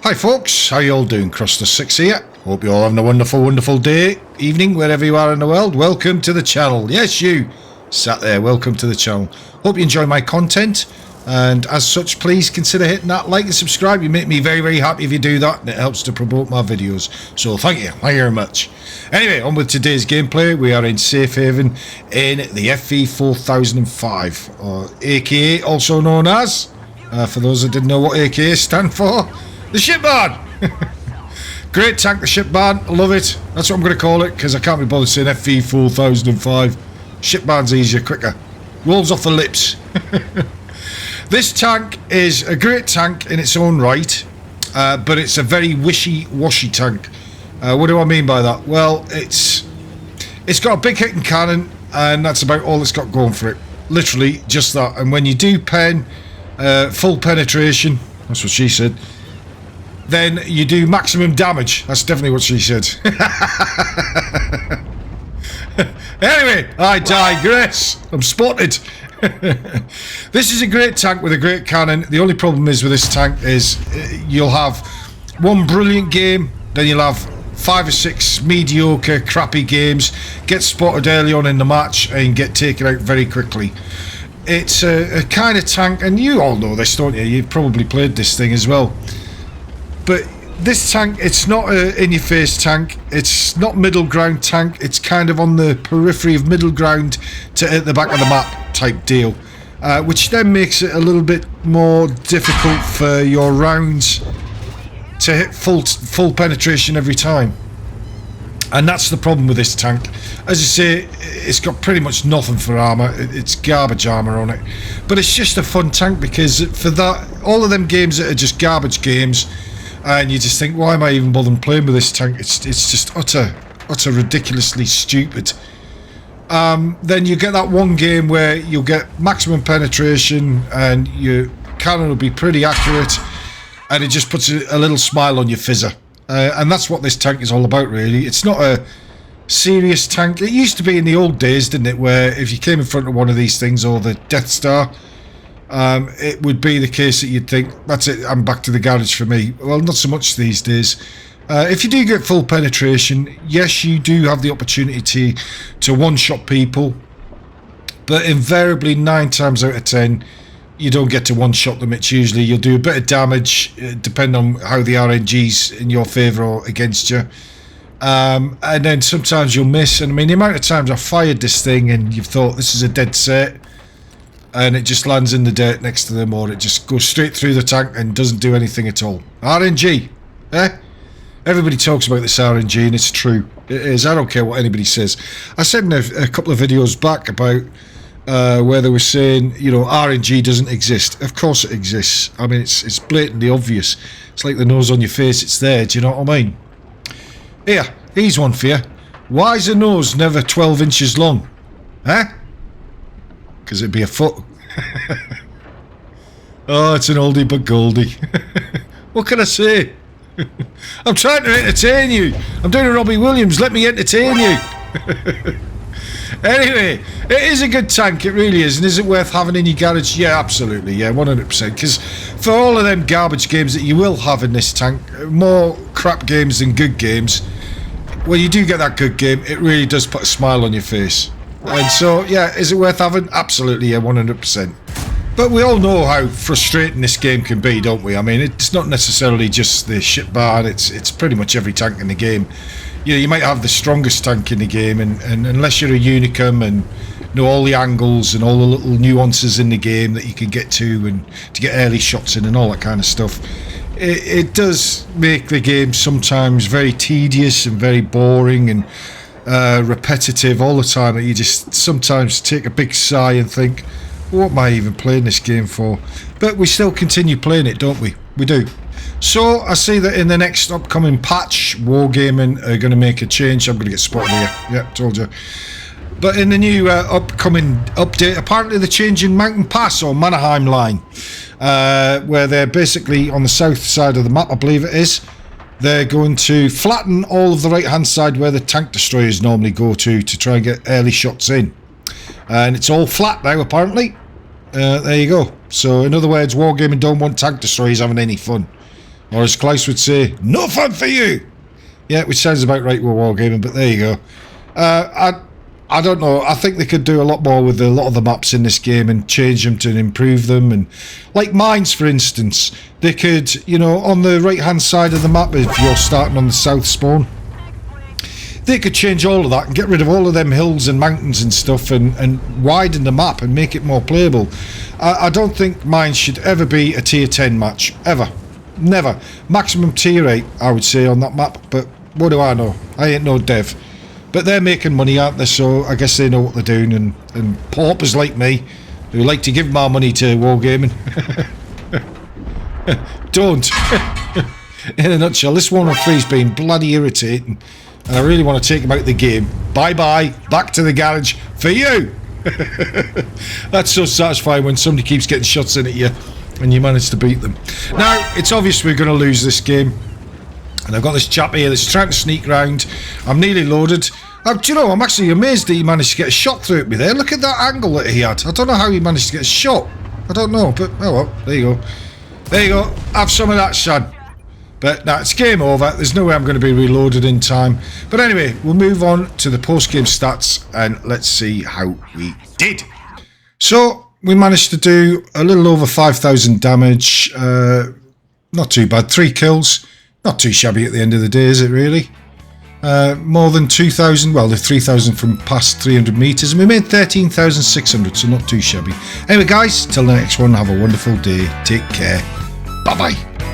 Hi folks, how you all doing? Cross6 here. Hope you're all having a wonderful day, evening, wherever you are in the world. Welcome to the channel. Yes, you sat there, welcome to the channel. Hope you enjoy my content, and as such, please consider hitting that like and subscribe. You make me very happy if you do that, and it helps to promote my videos. So thank you very much. Anyway, on with today's gameplay. We are in Safe Haven in the FV4005, or aka also known as, for those that didn't know what aka stand for, the ship barn. Great tank, the ship barn. I love it. That's what I'm going to call it, because I can't be bothered saying FV4005. Ship barn's easier, quicker. Rolls off the lips. This tank is a great tank in its own right, but it's a very wishy-washy tank. What do I mean by that? Well, it's got a big hitting cannon, and that's about all it's got going for it. Literally, just that. And when you do full penetration, that's what she said, then you do maximum damage. That's definitely what she said. Anyway, I digress. I'm spotted. This is a great tank with a great cannon. The only problem is with this tank is you'll have one brilliant game, then you'll have 5 or 6 mediocre, crappy games, get spotted early on in the match, and get taken out very quickly. It's a kind of tank, and you all know this, don't you? You've probably played this thing as well. But this tank, it's not an in-your-face tank. It's not middle ground tank. It's kind of on the periphery of middle ground to at the back of the map type deal, which then makes it a little bit more difficult for your rounds to hit full penetration every time. And that's the problem with this tank. As I say, it's got pretty much nothing for armour. It's garbage armour on it. But it's just a fun tank, because for that, all of them games that are just garbage games, and you just think, why am I even bothering playing with this tank? It's just utter ridiculously stupid. Then you get that one game where you'll get maximum penetration and your cannon will be pretty accurate, and it just puts a little smile on your fizzer. And that's what this tank is all about, really. It's not a serious tank. It used to be in the old days, didn't it, where if you came in front of one of these things, or the Death Star, it would be the case that you'd think, that's it, I'm back to the garage for me. Well, not so much these days. If you do get full penetration, yes, you do have the opportunity to one-shot people, but invariably 9 times out of 10 you don't get to one-shot them. It's usually you'll do a bit of damage, depending on how the RNG's in your favour or against you, and then sometimes you'll miss. And I mean, the amount of times I've fired this thing and you've thought this is a dead set, and it just lands in the dirt next to them, or it just goes straight through the tank and doesn't do anything at all. RNG, eh? Everybody talks about this RNG, and it's true. It is. I don't care what anybody says. I said in a couple of videos back about where they were saying, you know, RNG doesn't exist. Of course it exists. I mean, it's blatantly obvious. It's like the nose on your face. It's there. Do you know what I mean? Here, here's one for you. Why is a nose never 12 inches long? Huh? Because it'd be a foot. Oh, it's an oldie but goldie. What can I say? I'm trying to entertain you. I'm doing a Robbie Williams. Let me entertain you. Anyway, it is a good tank. It really is. And is it worth having in your garage? Yeah, absolutely. Yeah, 100%. Because for all of them garbage games that you will have in this tank, more crap games than good games, when you do get that good game, it really does put a smile on your face. And so, yeah, is it worth having? Absolutely, yeah, 100%. But we all know how frustrating this game can be, don't we? I mean, it's not necessarily just the ship barn. It's pretty much every tank in the game. You know, you might have the strongest tank in the game, and unless you're a unicum and know all the angles and all the little nuances in the game that you can get to, and to get early shots in and all that kind of stuff, it does make the game sometimes very tedious and very boring and repetitive all the time, that you just sometimes take a big sigh and think, what am I even playing this game for? But we still continue playing it, don't we? We do. So I see that in the next upcoming patch, Wargaming are going to make a change. I'm going to get spotted here. Yeah, told you. But in the new upcoming update, apparently they're changing Mountain Pass, or Mannerheim line, where they're basically on the south side of the map, I believe it is. They're going to flatten all of the right-hand side where the tank destroyers normally go to try and get early shots in. And it's all flat now, apparently. There you go. So, in other words, Wargaming don't want tank destroyers having any fun. Or as Klaus would say, no fun for you. Yeah, which sounds about right with Wargaming, but there you go. I don't know. I think they could do a lot more with a lot of the maps in this game and change them to improve them. And like mines, for instance, they could, you know, on the right-hand side of the map, if you're starting on the south spawn, they could change all of that and get rid of all of them hills and mountains and stuff and widen the map and make it more playable. I don't think mines should ever be a tier 10 match. Ever. Never. Maximum tier 8, I would say, on that map. But what do I know? I ain't no dev. But they're making money, aren't they? So I guess they know what they're doing. And paupers like me, who like to give my money to Wargaming, don't. In a nutshell, this 103's been bloody irritating. And I really want to take him out of the game. Bye-bye. Back to the garage for you. That's so satisfying when somebody keeps getting shots in at you and you manage to beat them. Now, it's obvious we're going to lose this game. And I've got this chap here that's trying to sneak round. I'm nearly loaded. Do you know, I'm actually amazed that he managed to get a shot through at me there. Look at that angle that he had. I don't know how he managed to get a shot. I don't know, but oh well, there you go. There you go. Have some of that, son. But no, it's game over. There's no way I'm going to be reloaded in time. But anyway, we'll move on to the post-game stats and let's see how we did. So, we managed to do a little over 5,000 damage. Not too bad. 3 kills. Not too shabby at the end of the day, is it really? More than 2,000, well, the 3,000 from past 300 metres, and we made 13,600, so not too shabby. Anyway, guys, till the next one, have a wonderful day. Take care. Bye-bye.